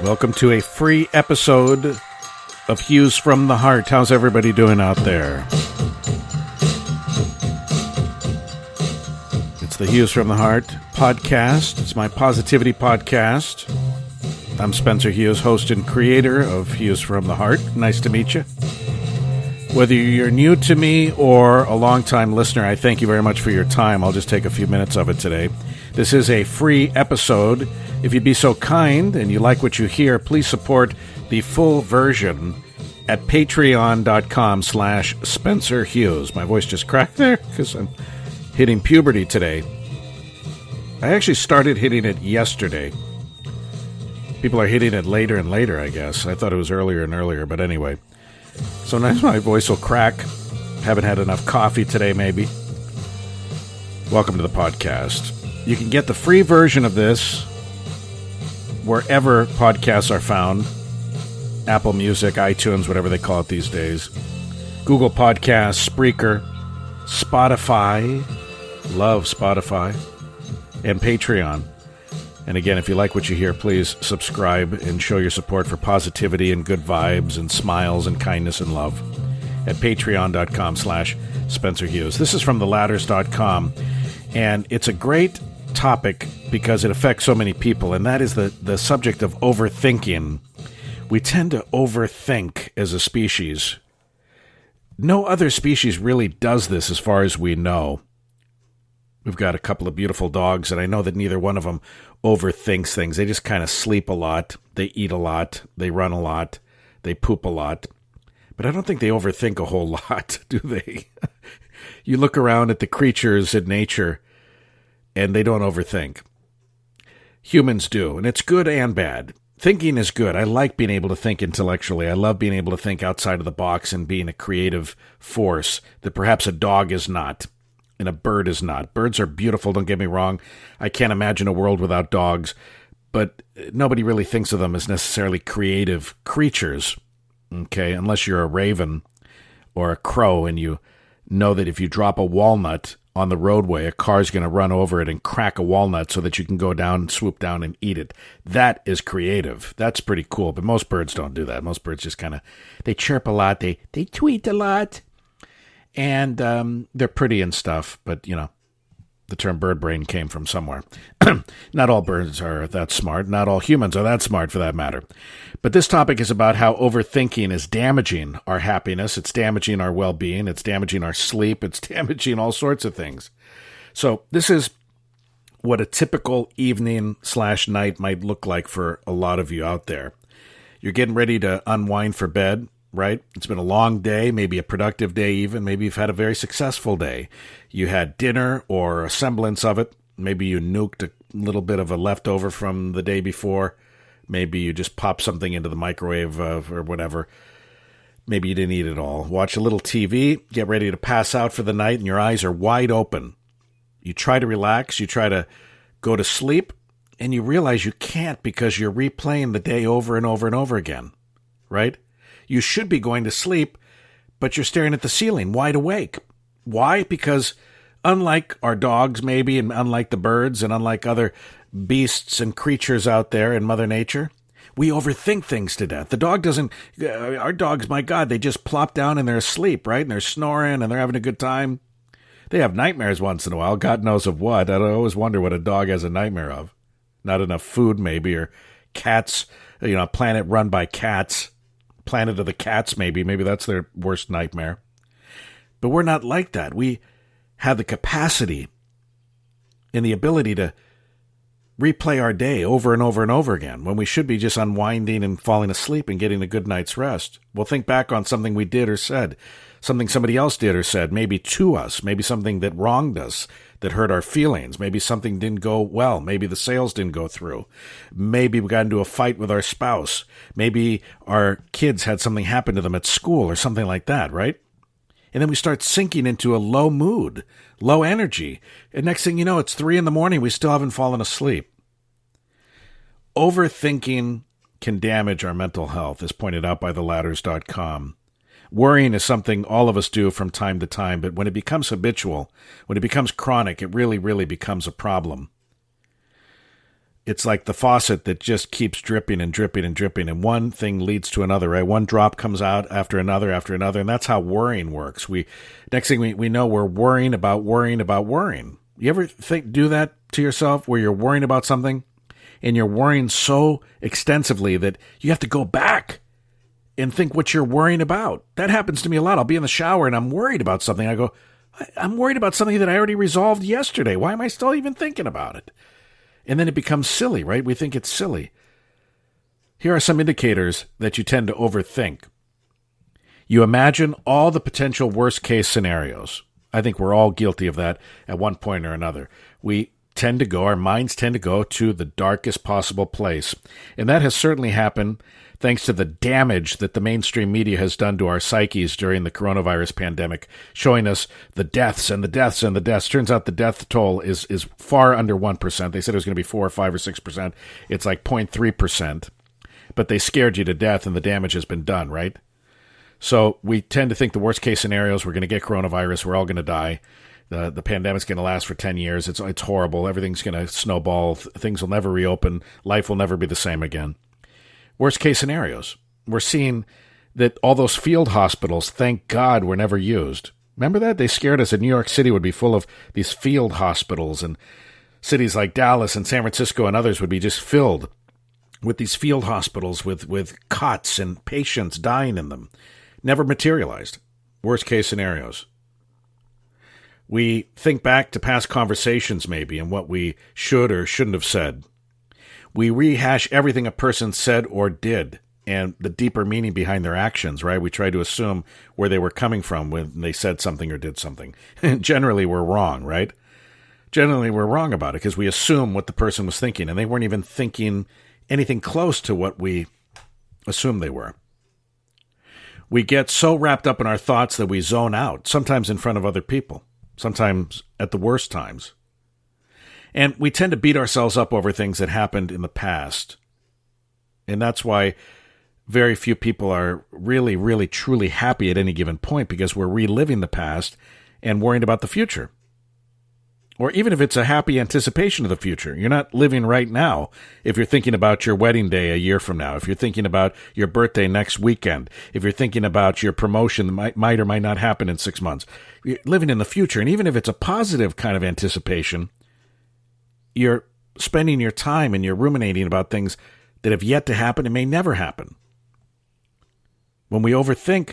Welcome to a free episode of Hughes from the Heart. How's everybody doing out there? It's the Hughes from the Heart podcast. It's my positivity podcast. I'm Spencer Hughes, host and creator of Hughes from the Heart. Nice to meet you. Whether you're new to me or a longtime listener, I thank you very much for your time. I'll just take a few minutes of it today. This is a free episode. If you'd be so kind and you like what you hear, please support the full version at patreon.com/Spencer Hughes. My voice just cracked there because I'm hitting puberty today. I actually started hitting it yesterday. People are hitting it later and later, I guess. I thought it was earlier and earlier, but anyway. Sometimes my voice will crack. Haven't had enough coffee today, maybe. Welcome to the podcast. You can get the free version of this wherever podcasts are found. Apple Music, iTunes, whatever they call it these days. Google Podcasts, Spreaker, Spotify. Love Spotify. And Patreon. And again, if you like what you hear, please subscribe and show your support for positivity and good vibes and smiles and kindness and love at patreon.com/Spencer Hughes. This is from theladders.com, and it's a great topic because it affects so many people, and that is the subject of overthinking. We tend to overthink as a species. No other species really does this as far as we know. We've got a couple of beautiful dogs, and I know that neither one of them overthinks things. They just kind of sleep a lot. They eat a lot. They run a lot. They poop a lot. But I don't think they overthink a whole lot, do they? You look around at the creatures in nature, and they don't overthink. Humans do, and it's good and bad. Thinking is good. I like being able to think intellectually. I love being able to think outside of the box and being a creative force that perhaps a dog is not. And a bird is not. Birds are beautiful, don't get me wrong. I can't imagine a world without dogs, but nobody really thinks of them as necessarily creative creatures, okay, unless you're a raven or a crow and you know that if you drop a walnut on the roadway, a car's going to run over it and crack a walnut so that you can go down, swoop down, and eat it. That is creative. That's pretty cool, but most birds don't do that. Most birds just kind of, they chirp a lot, they tweet a lot. And they're pretty and stuff, but, you know, the term bird brain came from somewhere. Not all birds are that smart. Not all humans are that smart, for that matter. But this topic is about how overthinking is damaging our happiness. It's damaging our well-being. It's damaging our sleep. It's damaging all sorts of things. So this is what a typical evening/night might look like for a lot of you out there. You're getting ready to unwind for bed. Right? It's been a long day, maybe a productive day even. Maybe you've had a very successful day. You had dinner or a semblance of it. Maybe you nuked a little bit of a leftover from the day before. Maybe you just popped something into the microwave or whatever. Maybe you didn't eat it all. Watch a little TV, get ready to pass out for the night, and your eyes are wide open. You try to relax, you try to go to sleep, and you realize you can't because you're replaying the day over and over and over again. Right? You should be going to sleep, but you're staring at the ceiling, wide awake. Why? Because unlike our dogs, maybe, and unlike the birds, and unlike other beasts and creatures out there in Mother Nature, we overthink things to death. The dog doesn't, our dogs, my God, they just plop down and they're asleep, right? And they're snoring and they're having a good time. They have nightmares once in a while, God knows of what. I always wonder what a dog has a nightmare of. Not enough food, maybe, or cats, you know, a planet run by cats. Planet of the Cats, maybe that's their worst nightmare. But we're not like that. We have the capacity and the ability to replay our day over and over and over again when we should be just unwinding and falling asleep and getting a good night's rest. We'll think back on something we did or said, something somebody else did or said, maybe to us, maybe something that wronged us, that hurt our feelings. Maybe something didn't go well. Maybe the sales didn't go through. Maybe we got into a fight with our spouse. Maybe our kids had something happen to them at school or something like that, right? And then we start sinking into a low mood, low energy. And next thing you know, it's 3 a.m. We still haven't fallen asleep. Overthinking can damage our mental health, as pointed out by theladders.com. Worrying is something all of us do from time to time, but when it becomes habitual, when it becomes chronic, it really, really becomes a problem. It's like the faucet that just keeps dripping and dripping and dripping, and one thing leads to another, right? One drop comes out after another, and that's how worrying works. Next thing we know, we're worrying about worrying about worrying. You ever do that to yourself, where you're worrying about something, and you're worrying so extensively that you have to go back and think what you're worrying about? That happens to me a lot. I'll be in the shower, and I'm worried about something. I go, I'm worried about something that I already resolved yesterday. Why am I still even thinking about it? And then it becomes silly, right? We think it's silly. Here are some indicators that you tend to overthink. You imagine all the potential worst-case scenarios. I think we're all guilty of that at one point or another. Our minds tend to go to the darkest possible place. And that has certainly happened thanks to the damage that the mainstream media has done to our psyches during the coronavirus pandemic, showing us the deaths and the deaths and the deaths. Turns out the death toll is far under 1%. They said it was going to be 4 or 5 or 6%. It's like 0.3%. But they scared you to death, and the damage has been done, right? So we tend to think the worst case scenarios, we're going to get coronavirus, we're all going to die. The pandemic's going to last for 10 years. It's horrible. Everything's going to snowball. Things will never reopen. Life will never be the same again. Worst case scenarios. We're seeing that all those field hospitals, thank God, were never used. Remember that? They scared us that New York City would be full of these field hospitals, and cities like Dallas and San Francisco and others would be just filled with these field hospitals with cots and patients dying in them. Never materialized. Worst case scenarios. We think back to past conversations maybe and what we should or shouldn't have said. We rehash everything a person said or did and the deeper meaning behind their actions, right? We try to assume where they were coming from when they said something or did something. And generally we're wrong, right? Generally we're wrong about it because we assume what the person was thinking, and they weren't even thinking anything close to what we assumed they were. We get so wrapped up in our thoughts that we zone out, sometimes in front of other people. Sometimes at the worst times. And we tend to beat ourselves up over things that happened in the past. And that's why very few people are really, really, truly happy at any given point, because we're reliving the past and worrying about the future. Or even if it's a happy anticipation of the future, you're not living right now if you're thinking about your wedding day a year from now, if you're thinking about your birthday next weekend, if you're thinking about your promotion that might or might not happen in 6 months. You're living in the future, and even if it's a positive kind of anticipation, you're spending your time and you're ruminating about things that have yet to happen and may never happen. When we overthink,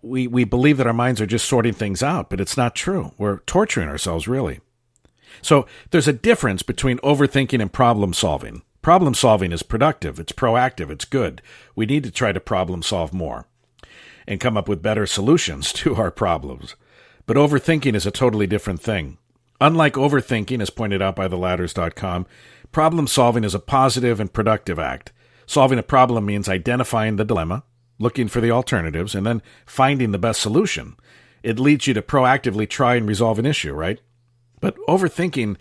we believe that our minds are just sorting things out, but it's not true. We're torturing ourselves, really. So there's a difference between overthinking and problem solving. Problem solving is productive. It's proactive. It's good. We need to try to problem solve more and come up with better solutions to our problems. But overthinking is a totally different thing. Unlike overthinking, as pointed out by theladders.com, problem solving is a positive and productive act. Solving a problem means identifying the dilemma, looking for the alternatives, and then finding the best solution. It leads you to proactively try and resolve an issue, right? But overthinking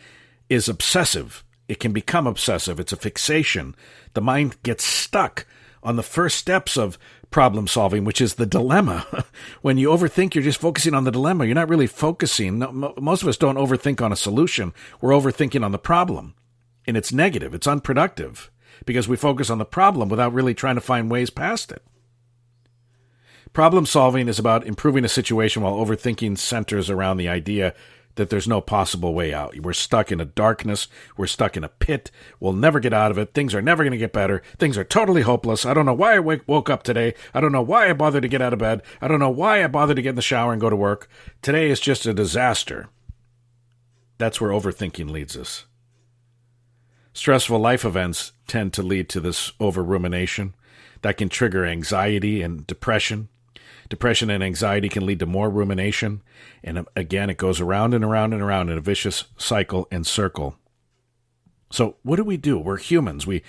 is obsessive. It can become obsessive. It's a fixation. The mind gets stuck on the first steps of problem solving, which is the dilemma. When you overthink, you're just focusing on the dilemma. You're not really focusing. Most of us don't overthink on a solution. We're overthinking on the problem. And it's negative. It's unproductive because we focus on the problem without really trying to find ways past it. Problem solving is about improving a situation, while overthinking centers around the idea that there's no possible way out. We're stuck in a darkness. We're stuck in a pit. We'll never get out of it. Things are never going to get better. Things are totally hopeless. I don't know why I woke up today. I don't know why I bothered to get out of bed. I don't know why I bothered to get in the shower and go to work. Today is just a disaster. That's where overthinking leads us. Stressful life events tend to lead to this over-rumination. That can trigger anxiety and depression. Depression and anxiety can lead to more rumination. And again, it goes around and around and around in a vicious cycle and circle. So what do? We're humans. We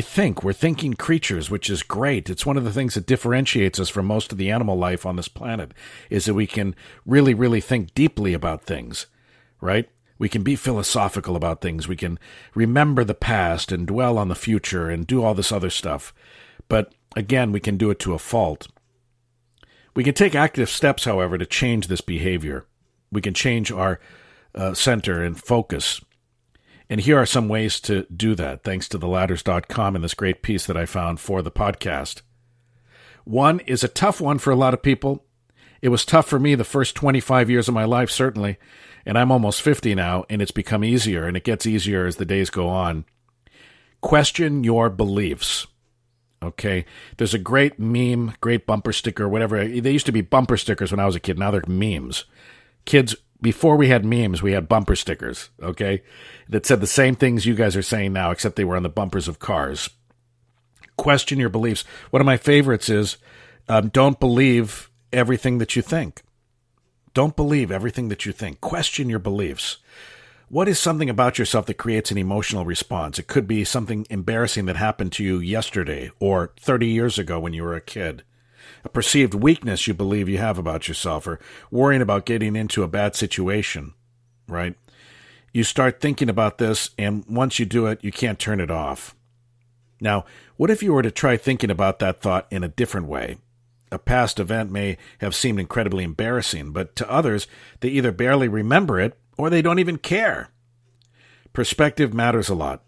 think. We're thinking creatures, which is great. It's one of the things that differentiates us from most of the animal life on this planet, is that we can really, really think deeply about things, right? We can be philosophical about things. We can remember the past and dwell on the future and do all this other stuff. But again, we can do it to a fault. We can take active steps, however, to change this behavior. We can change our center and focus. And here are some ways to do that, thanks to theladders.com and this great piece that I found for the podcast. One is a tough one for a lot of people. It was tough for me the first 25 years of my life, certainly, and I'm almost 50 now, and it's become easier, and it gets easier as the days go on. Question your beliefs. Okay, there's a great meme, great bumper sticker, whatever. They used to be bumper stickers when I was a kid. Now they're memes. Kids, before we had memes, we had bumper stickers, okay, that said the same things you guys are saying now, except they were on the bumpers of cars. Question your beliefs. One of my favorites is don't believe everything that you think. Don't believe everything that you think. Question your beliefs. What is something about yourself that creates an emotional response? It could be something embarrassing that happened to you yesterday or 30 years ago when you were a kid. A perceived weakness you believe you have about yourself, or worrying about getting into a bad situation, right? You start thinking about this, and once you do it, you can't turn it off. Now, what if you were to try thinking about that thought in a different way? A past event may have seemed incredibly embarrassing, but to others, they either barely remember it or they don't even care. Perspective matters a lot.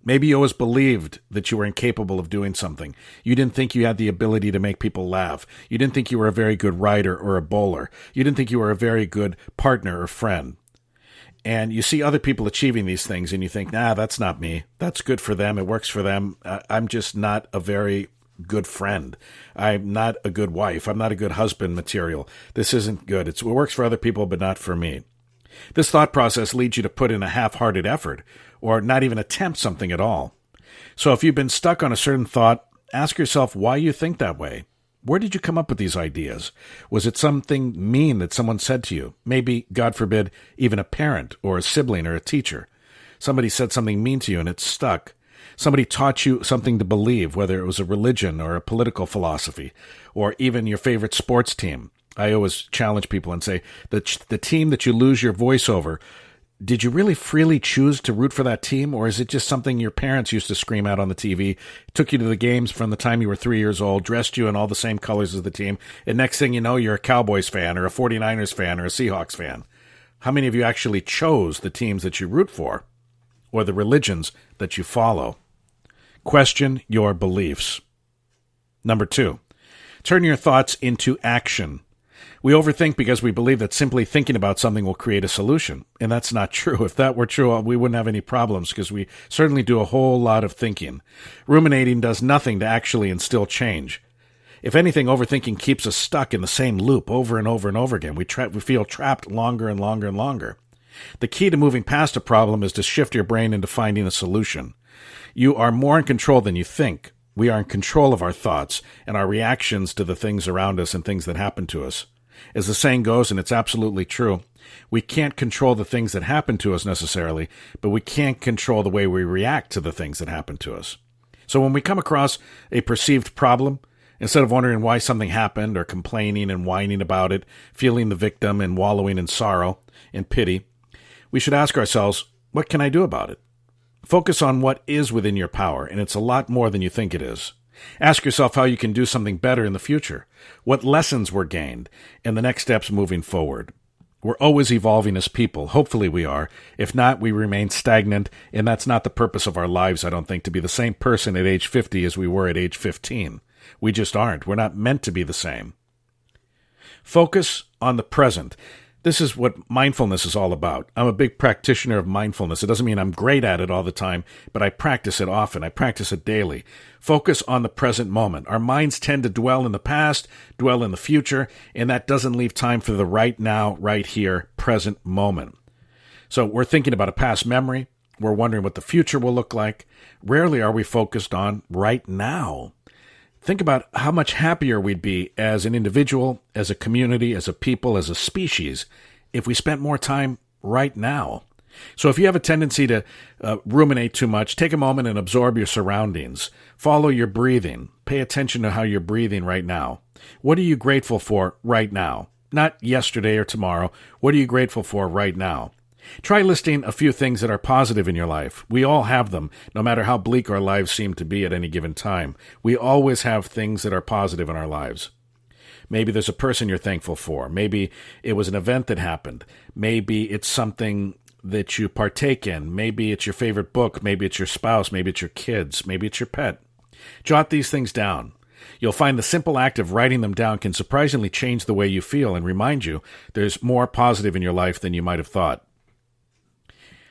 Maybe you always believed that you were incapable of doing something. You didn't think you had the ability to make people laugh. You didn't think you were a very good writer or a bowler. You didn't think you were a very good partner or friend. And you see other people achieving these things and you think, nah, that's not me. That's good for them. It works for them. I'm just not a very good friend. I'm not a good wife. I'm not a good husband material. This isn't good. It works for other people, but not for me. This thought process leads you to put in a half-hearted effort or not even attempt something at all. So if you've been stuck on a certain thought, ask yourself why you think that way. Where did you come up with these ideas? Was it something mean that someone said to you? Maybe, God forbid, even a parent or a sibling or a teacher. Somebody said something mean to you and it stuck. Somebody taught you something to believe, whether it was a religion or a political philosophy, or even your favorite sports team. I always challenge people and say, the team that you lose your voice over, did you really freely choose to root for that team, or is it just something your parents used to scream out on the TV, took you to the games from the time you were 3 years old, dressed you in all the same colors as the team, and next thing you know, you're a Cowboys fan or a 49ers fan or a Seahawks fan? How many of you actually chose the teams that you root for or the religions that you follow? Question your beliefs. Number 2, turn your thoughts into action. We overthink because we believe that simply thinking about something will create a solution. And that's not true. If that were true, we wouldn't have any problems because we certainly do a whole lot of thinking. Ruminating does nothing to actually instill change. If anything, overthinking keeps us stuck in the same loop over and over and over again. We feel trapped longer and longer and longer. The key to moving past a problem is to shift your brain into finding a solution. You are more in control than you think. We are in control of our thoughts and our reactions to the things around us and things that happen to us. As the saying goes, and it's absolutely true, we can't control the things that happen to us necessarily, but we can't control the way we react to the things that happen to us. So when we come across a perceived problem, instead of wondering why something happened or complaining and whining about it, feeling the victim and wallowing in sorrow and pity, we should ask ourselves, what can I do about it? Focus on what is within your power, and it's a lot more than you think it is. Ask yourself how you can do something better in the future, what lessons were gained, and the next steps moving forward. We're always evolving as people. Hopefully we are. If not, we remain stagnant, and that's not the purpose of our lives, I don't think, to be the same person at age 50 as we were at age 15. We just aren't. We're not meant to be the same. Focus on the present. This is what mindfulness is all about. I'm a big practitioner of mindfulness. It doesn't mean I'm great at it all the time, but I practice it often. I practice it daily. Focus on the present moment. Our minds tend to dwell in the past, dwell in the future, and that doesn't leave time for the right now, right here, present moment. So we're thinking about a past memory. We're wondering what the future will look like. Rarely are we focused on right now. Think about how much happier we'd be as an individual, as a community, as a people, as a species, if we spent more time right now. So if you have a tendency to ruminate too much, take a moment and absorb your surroundings. Follow your breathing. Pay attention to how you're breathing right now. What are you grateful for right now? Not yesterday or tomorrow. What are you grateful for right now? Try listing a few things that are positive in your life. We all have them, no matter how bleak our lives seem to be at any given time. We always have things that are positive in our lives. Maybe there's a person you're thankful for. Maybe it was an event that happened. Maybe it's something that you partake in. Maybe it's your favorite book. Maybe it's your spouse. Maybe it's your kids. Maybe it's your pet. Jot these things down. You'll find the simple act of writing them down can surprisingly change the way you feel and remind you there's more positive in your life than you might have thought.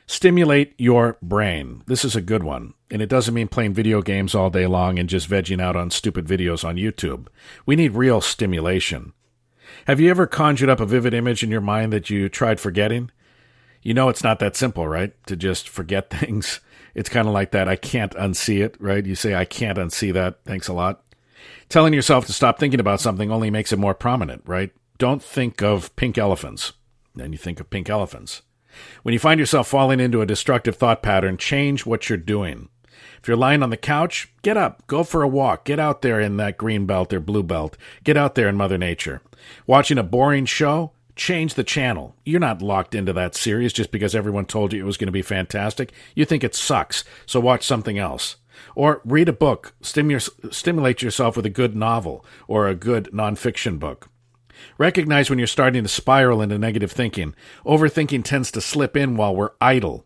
Stimulate your brain. This is a good one. And it doesn't mean playing video games all day long and just vegging out on stupid videos on YouTube. We need real stimulation. Have you ever conjured up a vivid image in your mind that you tried forgetting? You know it's not that simple, right? To just forget things. It's kind of like that. I can't unsee it, right? You say, I can't unsee that. Thanks a lot. Telling yourself to stop thinking about something only makes it more prominent, right? Don't think of pink elephants. Then you think of pink elephants. When you find yourself falling into a destructive thought pattern, change what you're doing. If you're lying on the couch, get up, go for a walk, get out there in that green belt or blue belt, get out there in Mother Nature. Watching a boring show, change the channel. You're not locked into that series just because everyone told you it was going to be fantastic. You think it sucks, so watch something else. Or read a book, stimulate yourself with a good novel or a good nonfiction book. Recognize when you're starting to spiral into negative thinking. Overthinking tends to slip in while we're idle,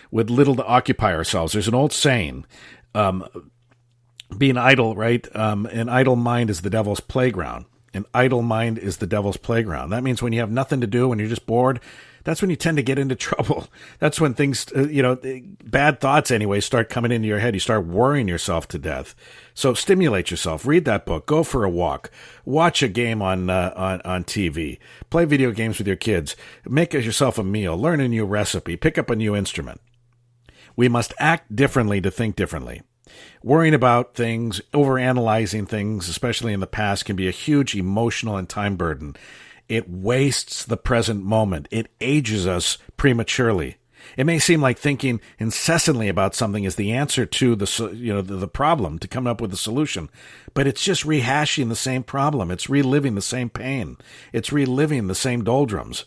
with little to occupy ourselves. There's an old saying, being idle, right? An idle mind is the devil's playground. An idle mind is the devil's playground. That means when you have nothing to do, when you're just bored, that's when you tend to get into trouble. That's when things, bad thoughts anyway, start coming into your head. You start worrying yourself to death. So stimulate yourself. Read that book. Go for a walk. Watch a game on TV. Play video games with your kids. Make yourself a meal. Learn a new recipe. Pick up a new instrument. We must act differently to think differently. Worrying about things, overanalyzing things, especially in the past, can be a huge emotional and time burden. It wastes the present moment. It ages us prematurely. It may seem like thinking incessantly about something is the answer to the problem, to come up with a solution, but it's just rehashing the same problem. It's reliving the same pain. It's reliving the same doldrums.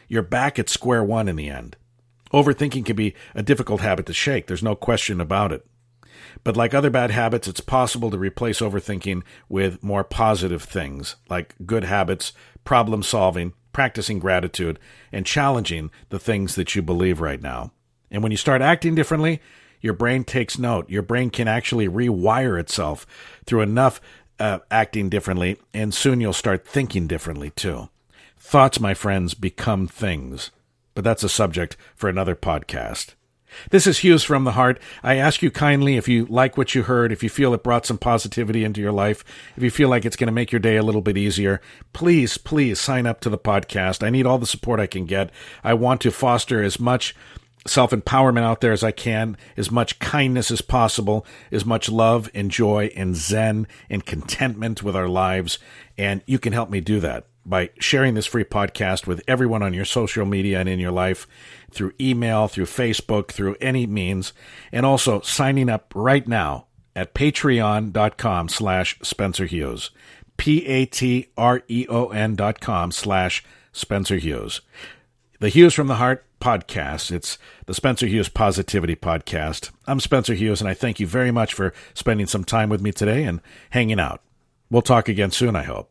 You're back at square one in the end. Overthinking can be a difficult habit to shake. There's no question about it. But like other bad habits, it's possible to replace overthinking with more positive things like good habits, problem solving, practicing gratitude, and challenging the things that you believe right now. And when you start acting differently, your brain takes note. Your brain can actually rewire itself through enough acting differently, and soon you'll start thinking differently too. Thoughts, my friends, become things. But that's a subject for another podcast. This is Hughes from the Heart. I ask you kindly, if you like what you heard, if you feel it brought some positivity into your life, if you feel like it's going to make your day a little bit easier, please sign up to the podcast. I need all the support I can get. I want to foster as much self-empowerment out there as I can, as much kindness as possible, as much love and joy and zen and contentment with our lives. And you can help me do that by sharing this free podcast with everyone on your social media and in your life, through email, through Facebook, through any means, and also signing up right now at patreon.com/Spencer Hughes, patreon.com/Spencer Hughes. The Hughes from the Heart podcast. It's the Spencer Hughes Positivity Podcast. I'm Spencer Hughes, and I thank you very much for spending some time with me today and hanging out. We'll talk again soon, I hope.